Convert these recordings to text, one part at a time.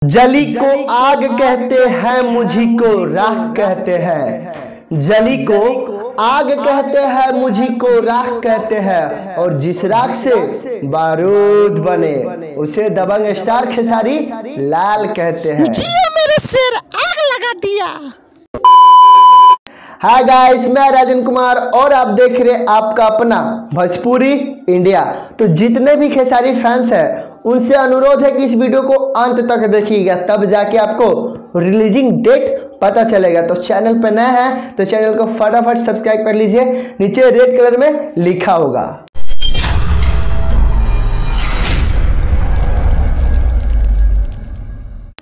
जली को आग कहते हैं, मुझी को राख कहते हैं। जली को आग कहते हैं, मुझी को राख कहते हैं, और जिस राख से बारूद बने उसे दबंग स्टार खेसारी लाल कहते हैं। जियो मेरे सिर आग लगा दिया। हाय गाइस, मैं राजन कुमार और आप देख रहे आपका अपना भोजपुरी इंडिया। तो जितने भी खेसारी फैंस हैं उनसे अनुरोध है कि इस वीडियो को अंत तक देखिएगा, तब जाके आपको रिलीजिंग डेट पता चलेगा। तो चैनल पर नया है तो चैनल को फटाफट सब्सक्राइब कर लीजिए, नीचे रेड कलर में लिखा होगा।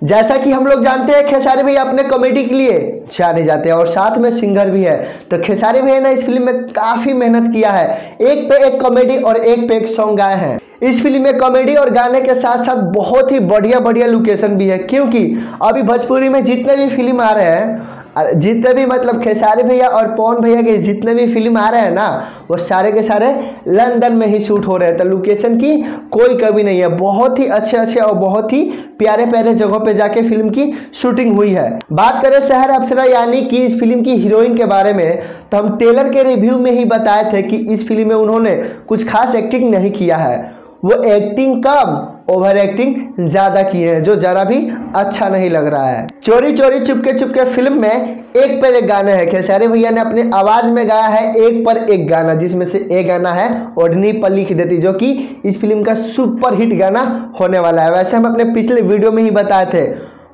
जैसा कि हम लोग जानते हैं खेसारी भैया अपने कॉमेडी के लिए जाने जाते हैं और साथ में सिंगर भी है। तो खेसारी भैया ने इस फिल्म में काफी मेहनत किया है, एक पे एक कॉमेडी और एक पे एक सॉन्ग गाए हैं। इस फिल्म में कॉमेडी और गाने के साथ साथ बहुत ही बढ़िया बढ़िया लोकेशन भी है, क्योंकि अभी भोजपुरी में जितने भी फिल्म आ रहे हैं, जितने भी मतलब खेसारी भैया और पवन भैया के जितने भी फिल्म आ रहे हैं ना, वो सारे के सारे लंदन में ही शूट हो रहे हैं। तो लोकेशन की कोई कमी नहीं है, बहुत ही अच्छे अच्छे और बहुत ही प्यारे प्यारे जगहों पे जाके फिल्म की शूटिंग हुई है। बात करें शहर अप्सरा यानी कि इस फिल्म की हीरोइन के बारे में, तो हम टेलर के रिव्यू में ही बताए थे कि इस फिल्म में उन्होंने कुछ खास एक्टिंग नहीं किया है, वो एक्टिंग कम ओवर एक्टिंग ज्यादा किए हैं, जो जरा भी अच्छा नहीं लग रहा है। चोरी चोरी चुपके चुपके फिल्म में एक पर एक गाने हैं। खेसारी भैया ने अपने आवाज में गाया है एक पर एक गाना, जिसमें से एक गाना है ओढ़नी पर लिख देती, जो कि इस फिल्म का सुपर हिट गाना होने वाला है। वैसे हम अपने पिछले वीडियो में ही बताए थे,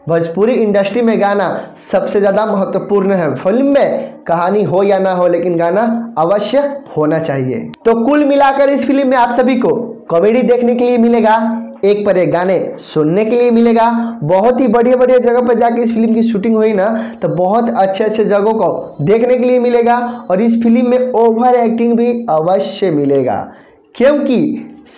भोजपुरी इंडस्ट्री में गाना सबसे ज्यादा महत्वपूर्ण है। फिल्म में कहानी हो या ना हो, लेकिन गाना अवश्य होना चाहिए। तो कुल मिलाकर इस फिल्म में आप सभी को कॉमेडी देखने के लिए मिलेगा, एक पर एक गाने सुनने के लिए मिलेगा, बहुत ही बढ़िया बढ़िया जगह पर जाके इस फिल्म की शूटिंग हुई ना, तो बहुत अच्छे अच्छे जगहों को देखने के लिए मिलेगा, और इस फिल्म में ओवर एक्टिंग भी अवश्य मिलेगा, क्योंकि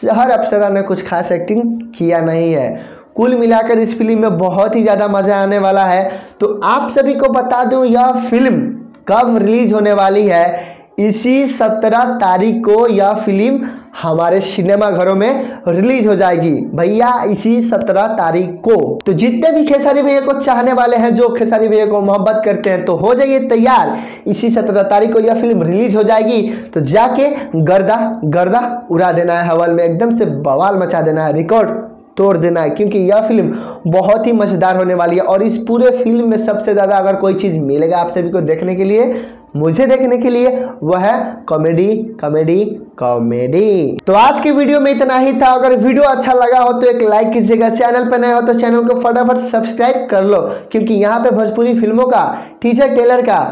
शहर अप्सरा ने कुछ खास एक्टिंग किया नहीं है। कुल मिलाकर इस फिल्म में बहुत ही ज़्यादा मज़ा आने वाला है। तो आप सभी को बता दूं, यह फिल्म कब रिलीज होने वाली है। इसी 17 तारीख को यह फिल्म हमारे सिनेमा घरों में रिलीज हो जाएगी भैया, इसी 17 तारीख को। तो जितने भी खेसारी भैया को चाहने वाले हैं, जो खेसारी भैया को मोहब्बत करते हैं, तो हो जाइए तैयार, इसी 17 तारीख को यह फिल्म रिलीज हो जाएगी। तो जाके गर्दा गर्दा उड़ा देना है, हवा में एकदम से बवाल मचा देना है, रिकॉर्ड तोड़ देना है, क्योंकि यह फिल्म बहुत ही मजेदार होने वाली है। और इस पूरे फिल्म में सबसे ज़्यादा अगर कोई चीज़ मिलेगा आप सभी को देखने के लिए, मुझे देखने के लिए, वह है कॉमेडी कॉमेडी कॉमेडी। तो आज की वीडियो में इतना ही था। अगर वीडियो अच्छा लगा हो तो एक लाइक कीजिएगा, चैनल पर नए हो तो चैनल को फटाफट सब्सक्राइब कर लो, क्योंकि यहाँ पे भोजपुरी फिल्मों का टीचर टेलर का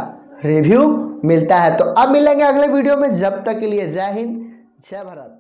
रिव्यू मिलता है। तो अब मिलेंगे अगले वीडियो में, जब तक के लिए जय हिंद जय भारत।